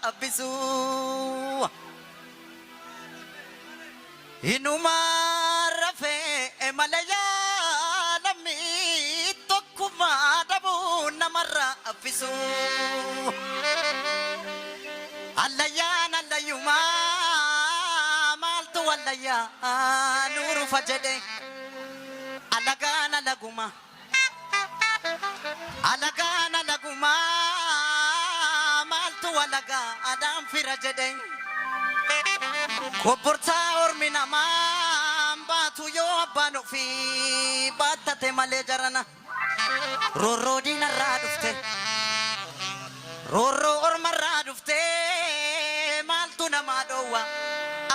abbisu inuma rafe emalaya namni tokkuma dabu namarra abbisu allayaan allayuma maltu allaya nuru fajede alagana laguma maltu alaga adam firajede koborta ormina batu yo banu fi batate male jarana roro dina radufte roro orma radufte maltu namadowa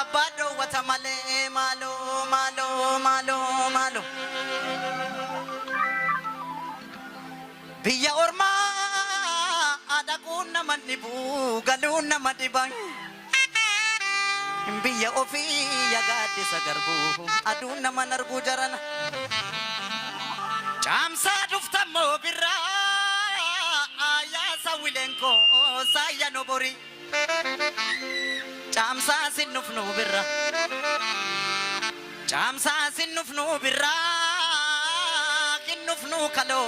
abado watamale malo malo malo malo biya orma adakun naman nibu galun naman dibang biya ofi yagati sa garbu adun naman arbu jarana chamsa dufta mo birra aya sa wilenko saya nobori chamsa sinufnu birra chamsa sinufnu birra kinufnu kalo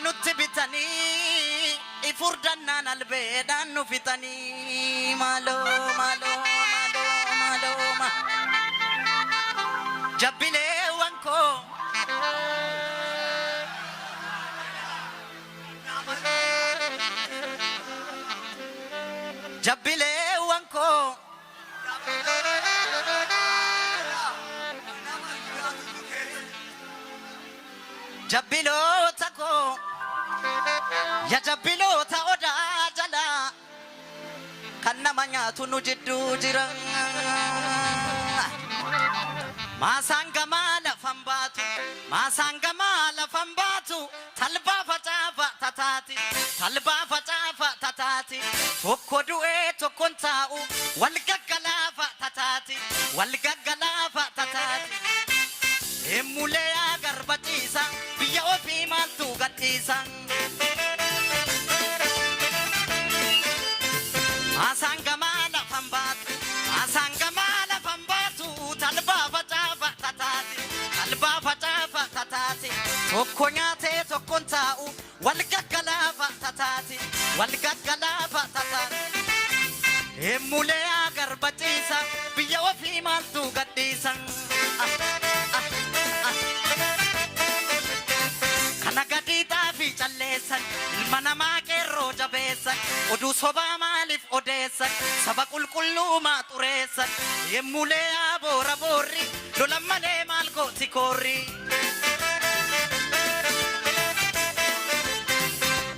nutti bitani ifurdannan albedan nufitani malo malo malo malo ma jabbile wanko jabbile wanko jabbilo tako ya jabbilo ta oda jala kanna manya tunu jiddu jirang masanga mala fambatu talba facafa tatati tokko du'e tokkon taa'u wal gaggalafa tatati emule agarbatiisa biya ofi maltu gatiisan masanga mala fambatu talba facafa tatati tokko nyaate tokkon taa'u wal gaggalafa tatati emule agarbatiisa biya ofi maltu gatiisan Kanagadita fi challesan ilmana maaqerro jabesan odu soba malif odesan saba qulqulluma turesan yemmule abora borri lolamane malgo tikorri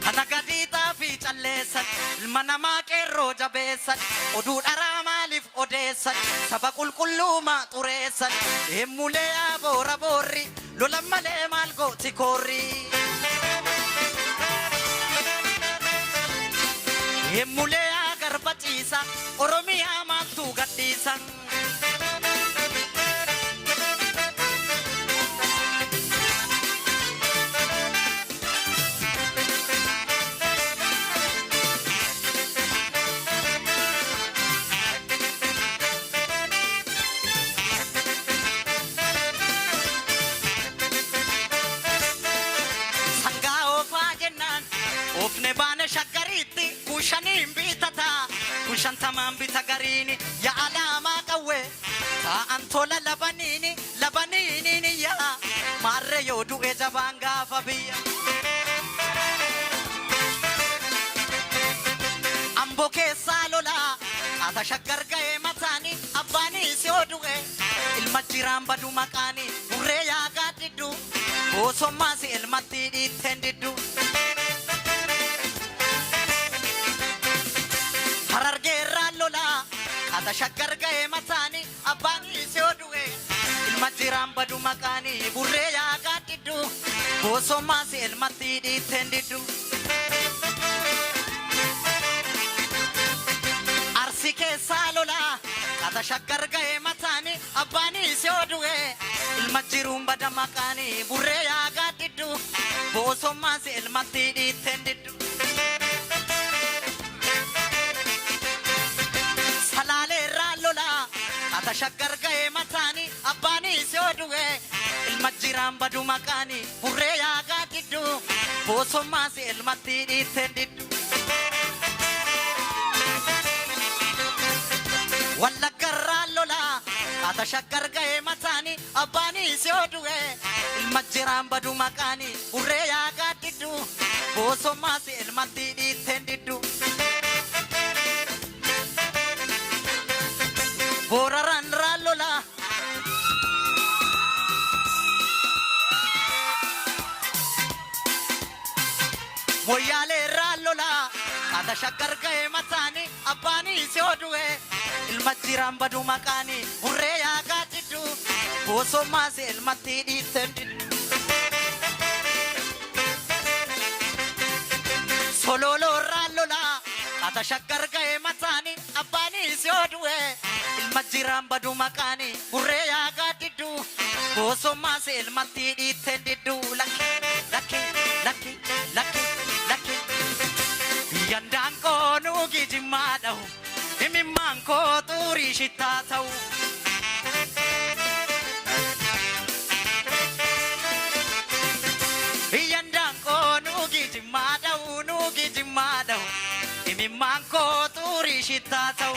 Kanagadita fi challesan ilmana maaqerro jabesan odu dara malif odesan saba qulqulluma turesan yemmule abora borri lolamane malgo tikorri emule agarbatiisa oromiya maltu gaddiisan ofne bane shakariti kushanin bitata kushan tamam bitagarini ya alama kawe ta antola labanini ya marre yodu e jabanga fabia amboke salola ata shakar gae matani abani siodu e ilmajiram badu makani burre ya gadidu osoma si ilmati ditendidu harargeerra lola ata shakkar gae matani abbani seoduwe ilmajiram badu makani burre ya gadiddu bosoma si ilmatti ditendidu arsike salola ata shakkar gae matani abbani seoduwe ilmajirum badu makani burre ya gadiddu bosoma si ilmatti ditendidu jiraan badu maqaani burree yaagaa diddu boosommaas ilmatti dhiitteen diddu wallaggarraa lolaa ata shaggar ga'ee mataani abbaanii si odu'e ilma jiraan badu maqaani burree yaagaa diddu boosommaas ilmatti dhiitteen diddu booraraan raallola moyyaalee raallola ata shaggar ga'ee mataani abbaanii si odu'e ilma jiraan badu maqaani burree yaagaa diddu boosommaas ilmatti dhiitteen diddu sololoo raallola ata shaggar ga'ee mataani abbaanii si odu'e ilma jiraan badu maqaani burree yaagaa diddu boosommaas ilmatti dhiitteen diddu lakki lakki lakki lakki lakki yandaan koo nuugi jimmaa dhahu himimmaan koo xurii shittaa ta'u yandaan koo nuugi jimmaa dhahu himimmaan koo xurii shittaa ta'u